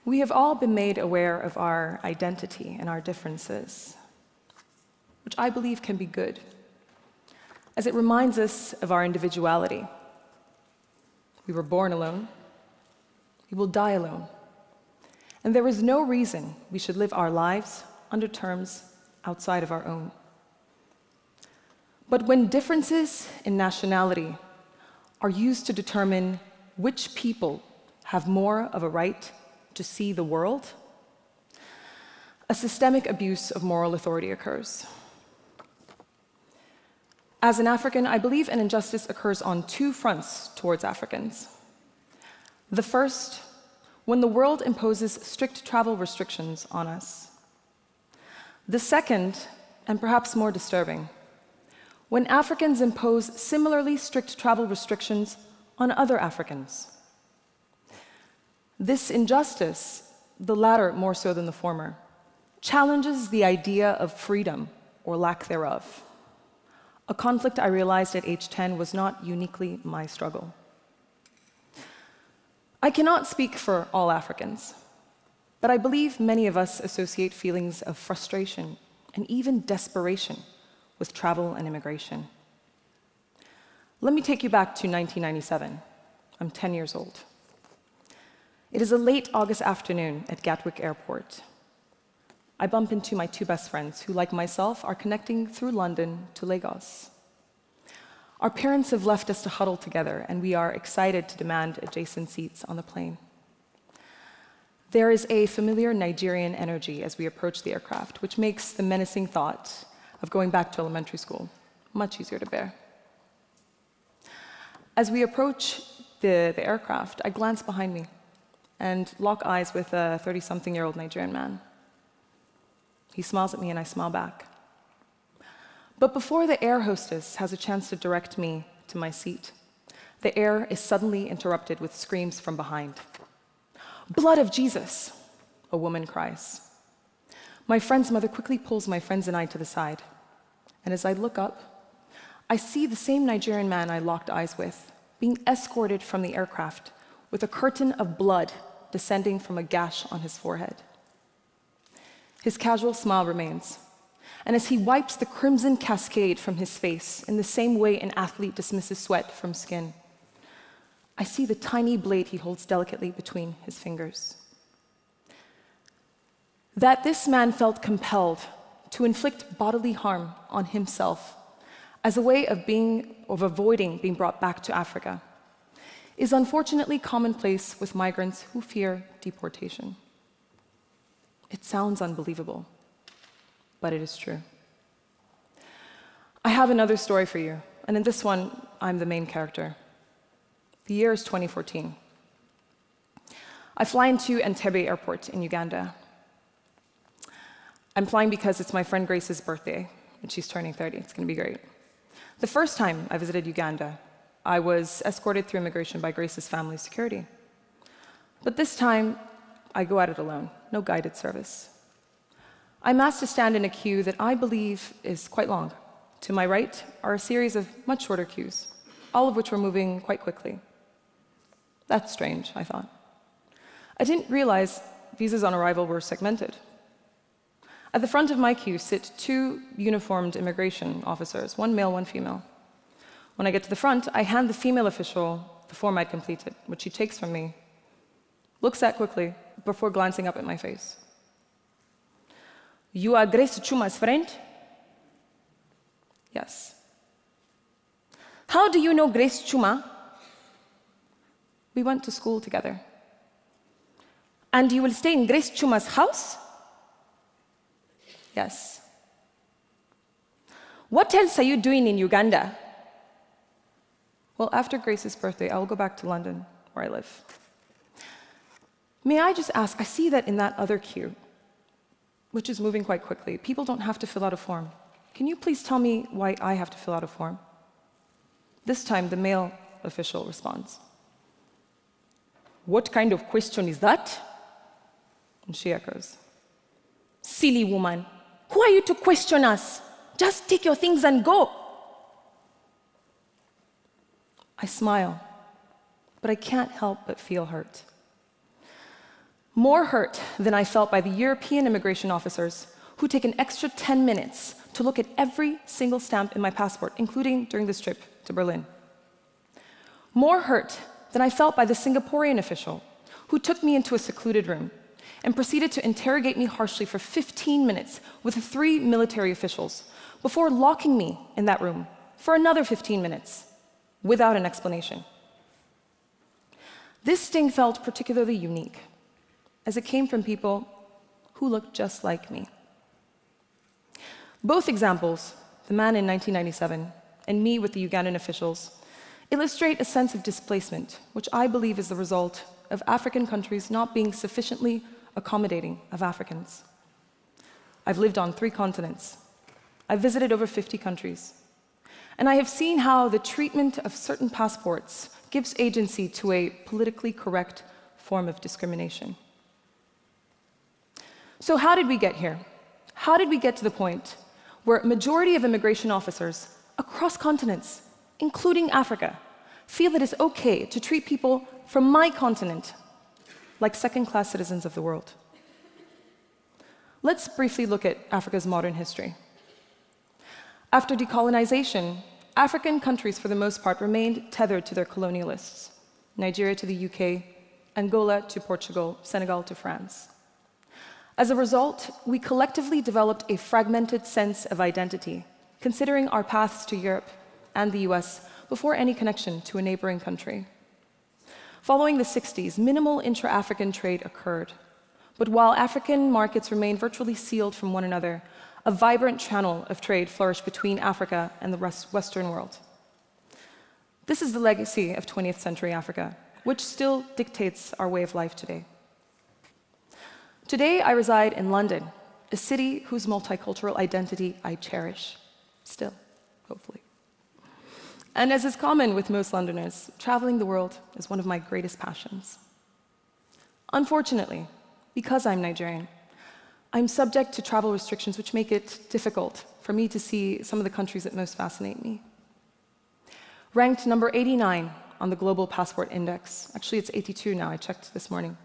We have all been made aware of our identity and our differences, which I believe can be good, as it reminds us of our individuality. We were born alone. We will die alone. And there is no reason we should live our lives under terms outside of our own. But when differences in nationality are used to determine which people have more of a right to see the world, a systemic abuse of moral authority occurs. As an African, I believe an injustice occurs on two fronts towards Africans. The first, when the world imposes strict travel restrictions on us. The second, and perhaps more disturbing, when Africans impose similarly strict travel restrictions on other Africans. This injustice, the latter more so than the former, challenges the idea of freedom or lack thereof. A conflict I realized at age 10 was not uniquely my struggle. I cannot speak for all Africans, but I believe many of us associate feelings of frustration and even desperation with travel and immigration. Let me take you back to 1997. I'm 10 years old. It is a late August afternoon at Gatwick Airport. I bump into my two best friends who, like myself, are connecting through London to Lagos. Our parents have left us to huddle together, and we are excited to demand adjacent seats on the plane. There is a familiar Nigerian energy as we approach the aircraft, which makes the menacing thought of going back to elementary school much easier to bear. As we approach the aircraft, I glance behind me and lock eyes with a 30-something-year-old Nigerian man. He smiles at me and I smile back. But before the air hostess has a chance to direct me to my seat, the air is suddenly interrupted with screams from behind. "Blood of Jesus!" a woman cries. My friend's mother quickly pulls my friends and I to the side. And as I look up, I see the same Nigerian man I locked eyes with being escorted from the aircraft with a curtain of blood descending from a gash on his forehead. His casual smile remains, and as he wipes the crimson cascade from his face in the same way an athlete dismisses sweat from skin, I see the tiny blade he holds delicately between his fingers. That this man felt compelled to inflict bodily harm on himself as a way of avoiding being brought back to Africa is unfortunately commonplace with migrants who fear deportation. It sounds unbelievable, but it is true. I have another story for you, and in this one, I'm the main character. The year is 2014. I fly into Entebbe Airport in Uganda. I'm flying because it's my friend Grace's birthday, and she's turning 30. It's going to be great. The first time I visited Uganda, I was escorted through immigration by Grace's family security. But this time, I go at it alone, no guided service. I'm asked to stand in a queue that I believe is quite long. To my right are a series of much shorter queues, all of which were moving quite quickly. That's strange, I thought. I didn't realize visas on arrival were segmented. At the front of my queue sit two uniformed immigration officers, one male, one female. When I get to the front, I hand the female official the form I'd completed, which she takes from me, looks at quickly, before glancing up at my face. "You are Grace Chuma's friend?" "Yes." "How do you know Grace Chuma?" "We went to school together." "And you will stay in Grace Chuma's house?" "Yes." "What else are you doing in Uganda?" "Well, after Grace's birthday, I will go back to London, where I live." May I just ask, I see that in that other queue, which is moving quite quickly, people don't have to fill out a form. Can you please tell me why I have to fill out a form? This time, the male official responds. "What kind of question is that?" And she echoes, "Silly woman, who are you to question us? Just take your things and go." I smile, but I can't help but feel hurt. More hurt than I felt by the European immigration officers who take an extra 10 minutes to look at every single stamp in my passport, including during this trip to Berlin. More hurt than I felt by the Singaporean official who took me into a secluded room and proceeded to interrogate me harshly for 15 minutes with 3 military officials before locking me in that room for another 15 minutes without an explanation. This sting felt particularly unique, as it came from people who looked just like me. Both examples, the man in 1997 and me with the Ugandan officials, illustrate a sense of displacement, which I believe is the result of African countries not being sufficiently accommodating of Africans. I've lived on 3 continents. I've visited over 50 countries. And I have seen how the treatment of certain passports gives agency to a politically correct form of discrimination. So how did we get here? How did we get to the point where a majority of immigration officers across continents, including Africa, feel it is okay to treat people from my continent like second-class citizens of the world? Let's briefly look at Africa's modern history. After decolonization, African countries, for the most part, remained tethered to their colonialists. Nigeria to the UK, Angola to Portugal, Senegal to France. As a result, we collectively developed a fragmented sense of identity, considering our paths to Europe and the US before any connection to a neighboring country. Following the 60s, minimal intra-African trade occurred. But while African markets remained virtually sealed from one another, a vibrant channel of trade flourished between Africa and the Western world. This is the legacy of 20th century Africa, which still dictates our way of life today. Today, I reside in London, a city whose multicultural identity I cherish, still, hopefully. And as is common with most Londoners, traveling the world is one of my greatest passions. Unfortunately, because I'm Nigerian, I'm subject to travel restrictions which make it difficult for me to see some of the countries that most fascinate me. Ranked number 89 on the Global Passport Index, actually it's 82 now, I checked this morning,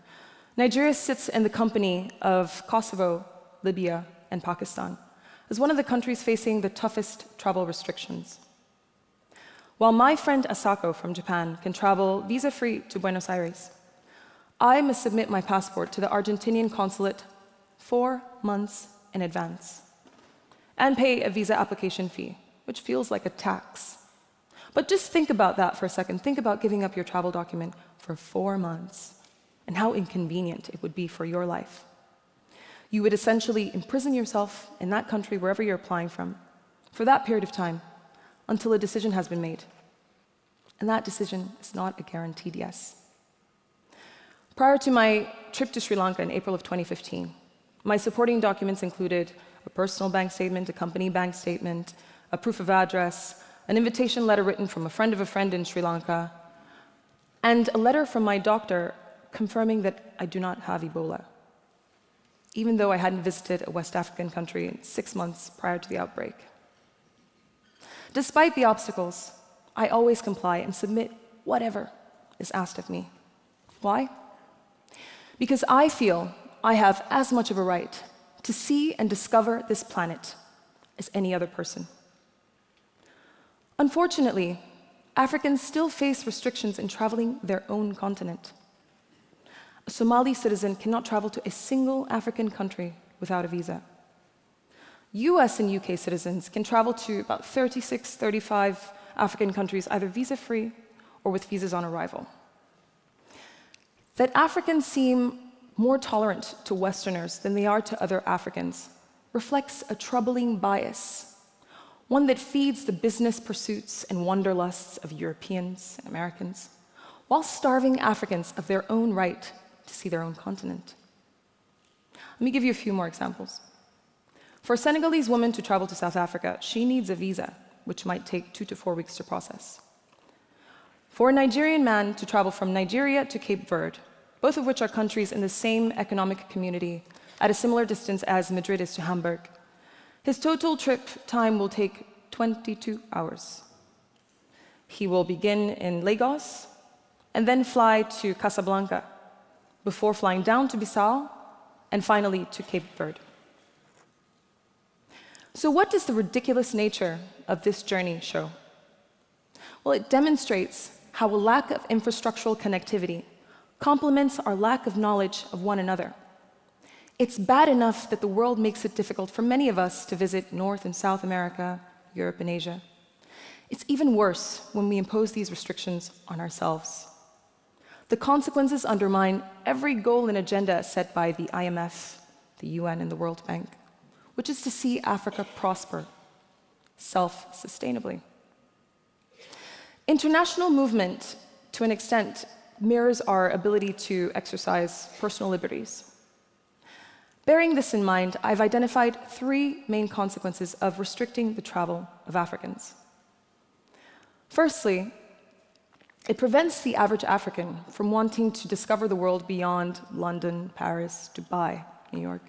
Nigeria sits in the company of Kosovo, Libya, and Pakistan as one of the countries facing the toughest travel restrictions. While my friend Asako from Japan can travel visa-free to Buenos Aires, I must submit my passport to the Argentinian consulate 4 months in advance and pay a visa application fee, which feels like a tax. But just think about that for a second. Think about giving up your travel document for 4 months and how inconvenient it would be for your life. You would essentially imprison yourself in that country, wherever you're applying from, for that period of time until a decision has been made. And that decision is not a guaranteed yes. Prior to my trip to Sri Lanka in April of 2015, my supporting documents included a personal bank statement, a company bank statement, a proof of address, an invitation letter written from a friend of a friend in Sri Lanka, and a letter from my doctor confirming that I do not have Ebola, even though I hadn't visited a West African country in 6 months prior to the outbreak. Despite the obstacles, I always comply and submit whatever is asked of me. Why? Because I feel I have as much of a right to see and discover this planet as any other person. Unfortunately, Africans still face restrictions in traveling their own continent. A Somali citizen cannot travel to a single African country without a visa. US and UK citizens can travel to about 36, 35 African countries either visa-free or with visas on arrival. That Africans seem more tolerant to Westerners than they are to other Africans reflects a troubling bias, one that feeds the business pursuits and wanderlusts of Europeans and Americans, while starving Africans of their own right to see their own continent. Let me give you a few more examples. For a Senegalese woman to travel to South Africa, she needs a visa, which might take 2 to 4 weeks to process. For a Nigerian man to travel from Nigeria to Cape Verde, both of which are countries in the same economic community, at a similar distance as Madrid is to Hamburg, his total trip time will take 22 hours. He will begin in Lagos and then fly to Casablanca, before flying down to Bissau and finally to Cape Verde. So what does the ridiculous nature of this journey show? Well, it demonstrates how a lack of infrastructural connectivity complements our lack of knowledge of one another. It's bad enough that the world makes it difficult for many of us to visit North and South America, Europe and Asia. It's even worse when we impose these restrictions on ourselves. The consequences undermine every goal and agenda set by the IMF, the UN, and the World Bank, which is to see Africa prosper self-sustainably. International movement, to an extent, mirrors our ability to exercise personal liberties. Bearing this in mind, I've identified 3 main consequences of restricting the travel of Africans. Firstly, it prevents the average African from wanting to discover the world beyond London, Paris, Dubai, New York.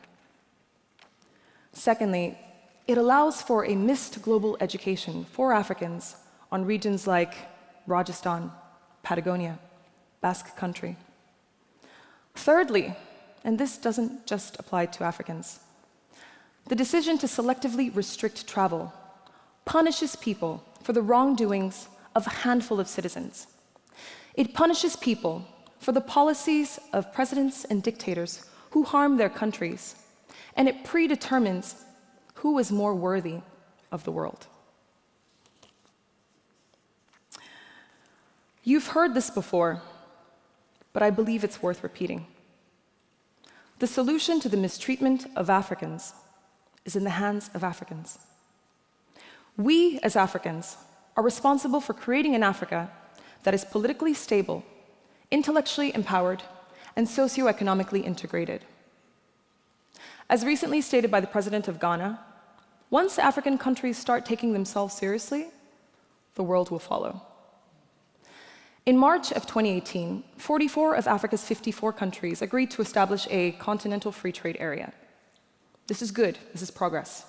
Secondly, it allows for a missed global education for Africans on regions like Rajasthan, Patagonia, Basque Country. Thirdly, and this doesn't just apply to Africans, the decision to selectively restrict travel punishes people for the wrongdoings of a handful of citizens. It punishes people for the policies of presidents and dictators who harm their countries, and it predetermines who is more worthy of the world. You've heard this before, but I believe it's worth repeating. The solution to the mistreatment of Africans is in the hands of Africans. We, as Africans, are responsible for creating an Africa that is politically stable, intellectually empowered, and socioeconomically integrated. As recently stated by the President of Ghana, once African countries start taking themselves seriously, the world will follow. In March of 2018, 44 of Africa's 54 countries agreed to establish a continental free trade area. This is good, this is progress,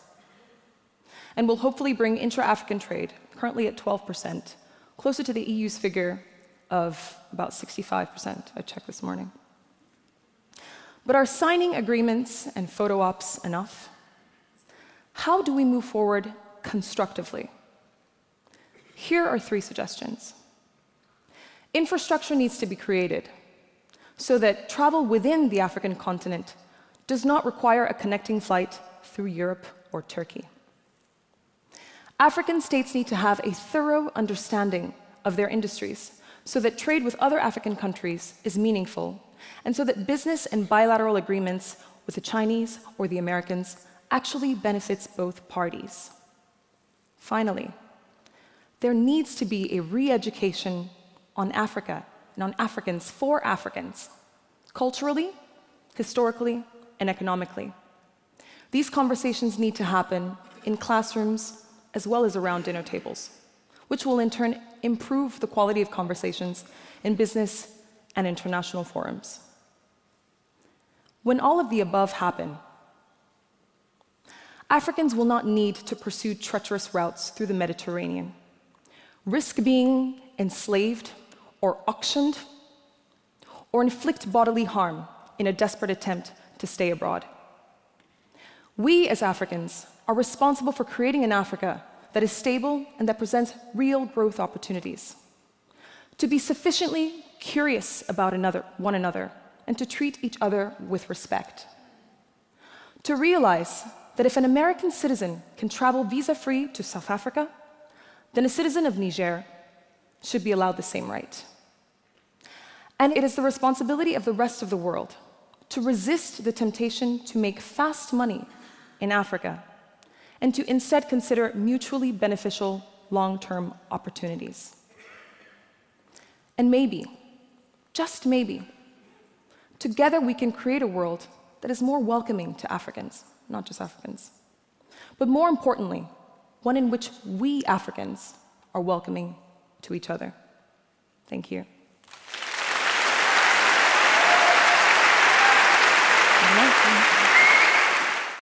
and will hopefully bring intra-African trade, currently at 12%, closer to the EU's figure of about 65%, I checked this morning. But are signing agreements and photo ops enough? How do we move forward constructively? Here are 3 suggestions. Infrastructure needs to be created so that travel within the African continent does not require a connecting flight through Europe or Turkey. African states need to have a thorough understanding of their industries so that trade with other African countries is meaningful, and so that business and bilateral agreements with the Chinese or the Americans actually benefits both parties. Finally, there needs to be a re-education on Africa and on Africans for Africans, culturally, historically, and economically. These conversations need to happen in classrooms as well as around dinner tables, which will in turn improve the quality of conversations in business and international forums. When all of the above happen, Africans will not need to pursue treacherous routes through the Mediterranean, risk being enslaved or auctioned, or inflict bodily harm in a desperate attempt to stay abroad. We, as Africans, are responsible for creating an Africa that is stable and that presents real growth opportunities. To be sufficiently curious about one another, and to treat each other with respect. To realize that if an American citizen can travel visa-free to South Africa, then a citizen of Niger should be allowed the same right. And it is the responsibility of the rest of the world to resist the temptation to make fast money in Africa, and to instead consider mutually beneficial long-term opportunities. And maybe, just maybe, together we can create a world that is more welcoming to Africans, not just Africans, but more importantly, one in which we Africans are welcoming to each other. Thank you. Good night.